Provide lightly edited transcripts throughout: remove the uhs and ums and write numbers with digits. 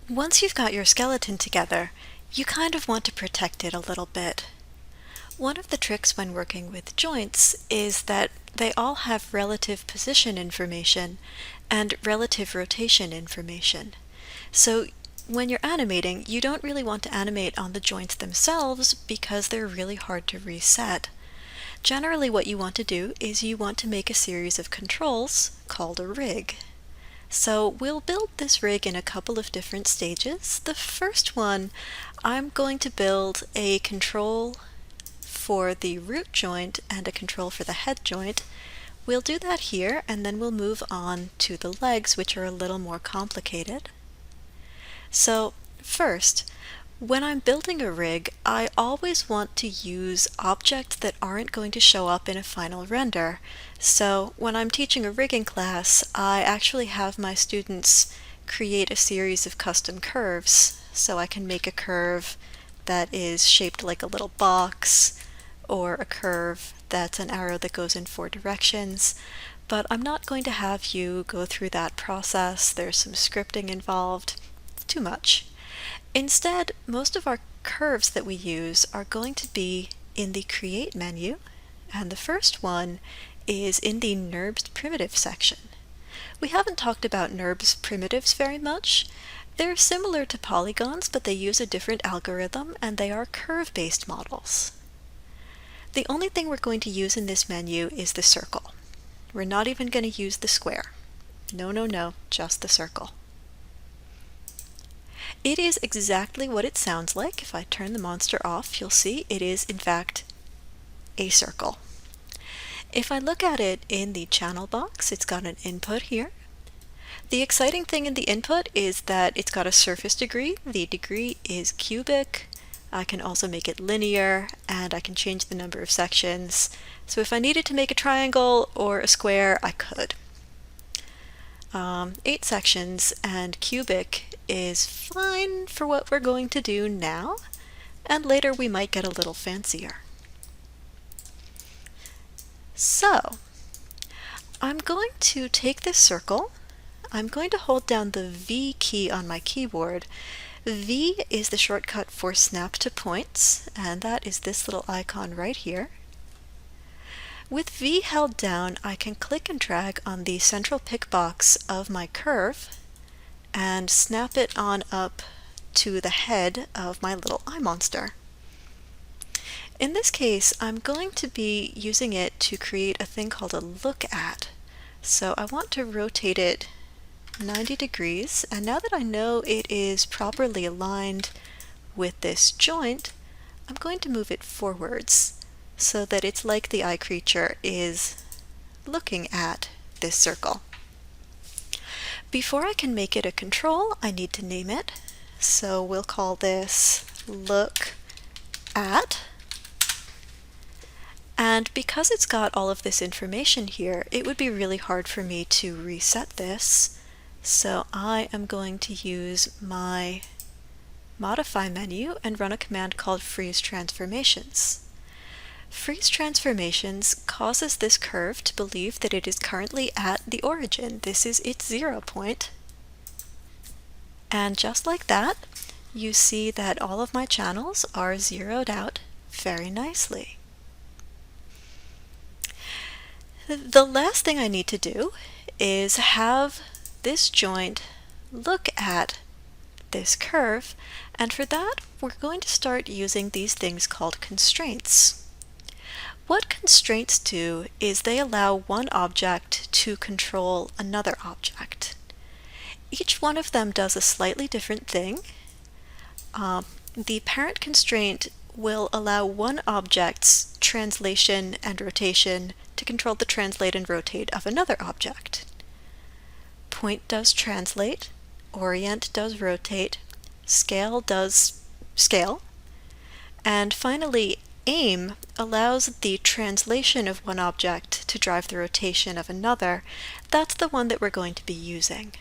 Once you've got your skeleton together, you kind of want to protect it a little bit. One of the tricks when working with joints is that they all have relative position information and relative rotation information. So when you're animating, you don't really want to animate on the joints themselves because they're really hard to reset. Generally, what you want to do is you want to make a series of controls called a rig. So we'll build this rig in a couple of different stages. The first one, I'm going to build a control for the root joint and a control for the head joint. We'll do that here, and then we'll move on to the legs, which are a little more complicated. So first, when I'm building a rig, I always want to use objects that aren't going to show up in a final render. So when I'm teaching a rigging class, I actually have my students create a series of custom curves. So I can make a curve that is shaped like a little box, or a curve that's an arrow that goes in 4 directions. But I'm not going to have you go through that process. There's some scripting involved. It's too much. Instead, most of our curves that we use are going to be in the Create menu, and the first one is in the NURBS primitive section. We haven't talked about NURBS primitives very much. They're similar to polygons, but they use a different algorithm, and they are curve-based models. The only thing we're going to use in this menu is the circle. We're not even going to use the square. No, just the circle. It is exactly what it sounds like. If I turn the monster off, you'll see it is, in fact, a circle. If I look at it in the channel box, it's got an input here. The exciting thing in the input is that it's got a surface degree. The degree is cubic. I can also make it linear, and I can change the number of sections. So if I needed to make a triangle or a square, I could. 8 sections, and cubic is fine for what we're going to do now, and later we might get a little fancier. So, I'm going to take this circle. I'm going to hold down the V key on my keyboard. V is the shortcut for snap to points, and that is this little icon right here. With V held down, I can click and drag on the central pick box of my curve and snap it on up to the head of my little eye monster. In this case, I'm going to be using it to create a thing called a look at. So I want to rotate it 90 degrees, and now that I know it is properly aligned with this joint, I'm going to move it forwards so that it's like the eye creature is looking at this circle. Before I can make it a control, I need to name it. So we'll call this look at. And because it's got all of this information here, it would be really hard for me to reset this. So I am going to use my modify menu and run a command called freeze transformations. Freeze transformations causes this curve to believe that it is currently at the origin. This is its 0 point. And just like that, you see that all of my channels are zeroed out very nicely. The last thing I need to do is have this joint look at this curve, and for that we're going to start using these things called constraints. What constraints do is they allow one object to control another object. Each one of them does a slightly different thing. The parent constraint will allow one object's translation and rotation to control the translate and rotate of another object. Point does translate, orient does rotate, scale does scale, and finally aim allows the translation of one object to drive the rotation of another. That's the one that we're going to be using.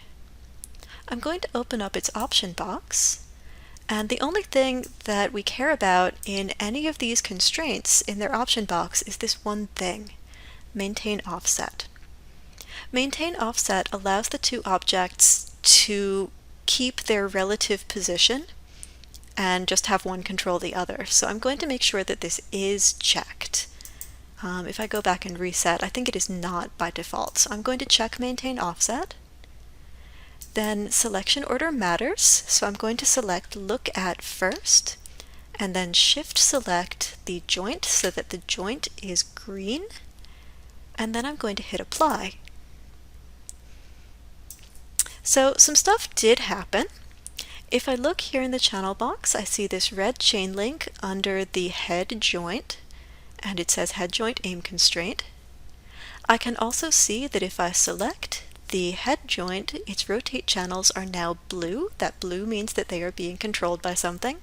I'm going to open up its option box, and the only thing that we care about in any of these constraints in their option box is this one thing: maintain offset. Maintain offset allows the two objects to keep their relative position and just have one control the other. So I'm going to make sure that this is checked. If I go back and reset, I think it is not by default. So I'm going to check maintain offset. Then selection order matters, so I'm going to select look at first, and then shift select the joint so that the joint is green, and then I'm going to hit apply. So some stuff did happen. If I look here in the channel box, I see this red chain link under the head joint, and it says head joint aim constraint. I can also see that if I select the head joint, its rotate channels are now blue. That blue means that they are being controlled by something.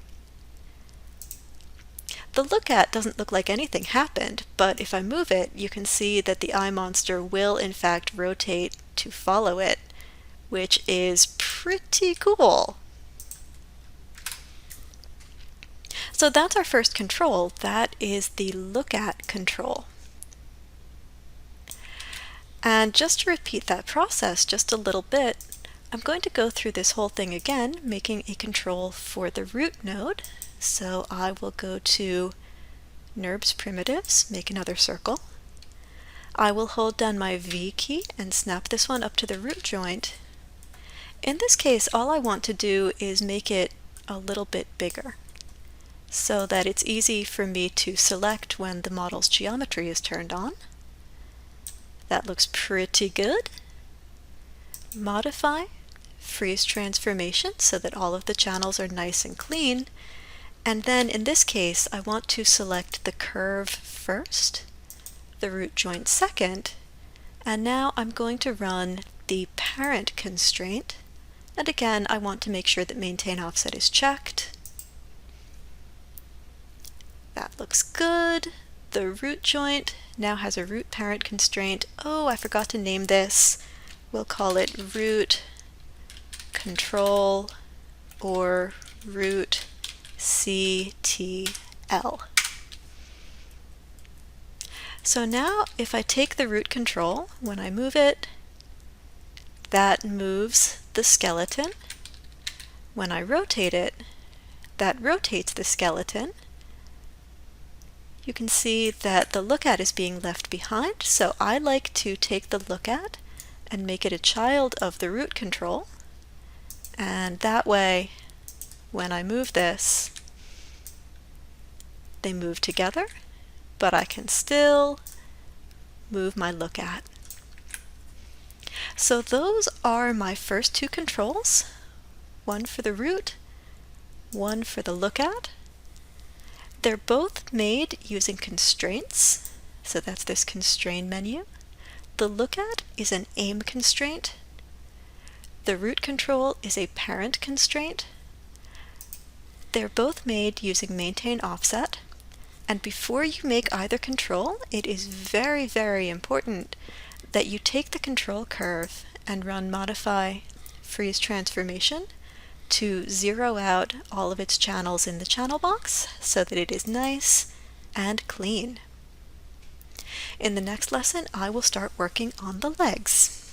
The look at doesn't look like anything happened, but if I move it, you can see that the eye monster will in fact rotate to follow it, which is pretty cool. So that's our first control. That is the look at control. And just to repeat that process just a little bit, I'm going to go through this whole thing again, making a control for the root node. So I will go to NURBS primitives, make another circle. I will hold down my V key and snap this one up to the root joint. In this case, all I want to do is make it a little bit bigger so that it's easy for me to select when the model's geometry is turned on. That looks pretty good. Modify, freeze transformation so that all of the channels are nice and clean. And then in this case, I want to select the curve first, the root joint second, and now I'm going to run the parent constraint. And again, I want to make sure that maintain offset is checked. That looks good. The root joint now has a root parent constraint. Oh, I forgot to name this. We'll call it root control or root CTL. So now if I take the root control, when I move it, that moves the skeleton. When I rotate it, that rotates the skeleton. You can see that the look at is being left behind, so I like to take the look at and make it a child of the root control, and that way when I move this, they move together, but I can still move my look at. So those are my first two controls, one for the root, one for the look at. They're both made using constraints, so that's this constraint menu. The look at is an aim constraint. The root control is a parent constraint. They're both made using maintain offset. And before you make either control, it is very, very important that you take the control curve and run modify freeze transformation to zero out all of its channels in the channel box so that it is nice and clean. In the next lesson, I will start working on the legs.